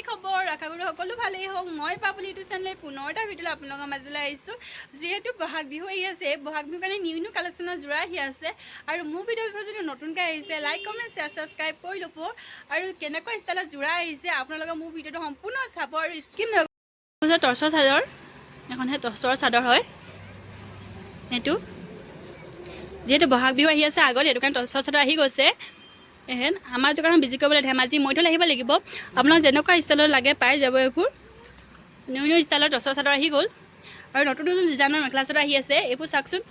খবৰ আশা কৰোঁ সকলো ভালেই হওক মই পাপুলি ইউটিউব চেনেলে পুনৰ এটা ভিডিঅ' আপোনালোকৰ মাজলৈ আহিছোঁ যিহেতু বহাগ বিহু আহি আছে বহাগ বিহুৰ কাৰণে নিউ কালেকশ্যনৰ যোৰা আহি আছে আৰু মোৰ ভিডিঅ'টো যদি নতুনকৈ আহিছে লাইক কমেণ্ট শ্বেয়াৰ ছাবস্ক্ৰাইব কৰি ল'ব আৰু কেনেকুৱা ষ্টাইলত যোৰা আহিছে আপোনালোকে মোৰ ভিডিঅ'টো সম্পূৰ্ণ চাব আৰু স্কিপ নকৰিব টৰ্চৰ চাদৰ এখন টৰ্চৰ চাদৰ হয় এইটো যিহেতু বহাগ বিহু আহি আছে আগত সেইটো কাৰণে টৰ্চৰ চাদৰ আহি গৈছে আমাৰ দোকানত বিক্ৰী কৰিবলৈ ধেমাজি মৈঠল আহিব লাগিব আপোনাক যেনেকুৱা ষ্টাইলত লাগে পাই যাব এইবোৰ নিউ ষ্টাইলৰ টৰ্চৰ চাদৰ আহি গ'ল আৰু নতুন নতুন ডিজাইনৰ মেখেলা চাদৰ আহি আছে এইবোৰ চাওকচোন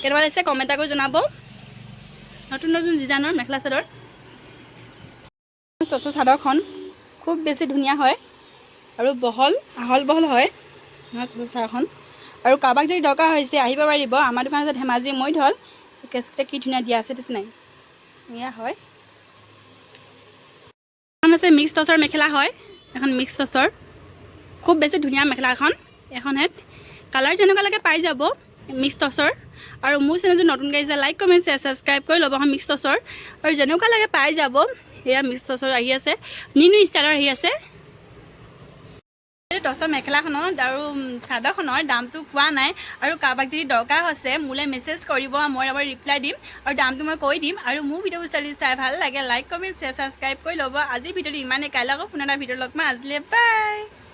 কেনেকুৱা লাগিছে কমেণ্ট কৰি জনাব নতুন নতুন ডিজাইনৰ মেখেলা চাদৰ টৰ্চৰ চাদৰখন খুব বেছি ধুনীয়া হয় আৰু আহল বহল হয় টৰ্চৰ চাদৰখন আৰু কাৰোবাক যদি দৰকাৰ হৈছে আহিব পাৰিব আমাৰ দোকান আছে ধেমাজি মৈঠল কেছতে কি ধুনীয়া দিয়া আছে দেখিছে নাই ধুনীয়া হয় আছে মিক্স টচৰ মেখেলা হয় এখন মিক্স টচৰ খুব বেছি ধুনীয়া মেখেলা এখন কালাৰ যেনেকুৱা লাগে পাই যাব মিক্স টচৰ আৰু মোৰ চেনেলটো নতুনকৈ আহিছে লাইক কমেণ্ট শ্বেয়াৰ ছাবস্ক্ৰাইব কৰি ল'ব এখন মিক্স টচৰ আৰু যেনেকুৱা লাগে পাই যাব এয়া মিক্স টচৰ আহি আছে নিউ ষ্টাইলৰ আহি আছে টচৰ মেখেলাখনত আৰু চাদৰখনৰ দামটো কোৱা নাই আৰু কাৰোবাক যদি দৰকাৰ হৈছে মোলৈ মেছেজ কৰিব মই এবাৰ ৰিপ্লাই দিম আৰু দামটো মই কৈ দিম আৰু মোৰ ভিডিঅ'বোৰ চাই ভাল লাগে লাইক কমেণ্ট শ্বেয়াৰ ছাবস্ক্ৰাইব কৰি ল'ব আজিৰ ভিডিঅ'টো ইমানেই কাইলৈ আকৌ পুনৰ এটা ভিডিঅ' লগ পাম আজিলৈ বাই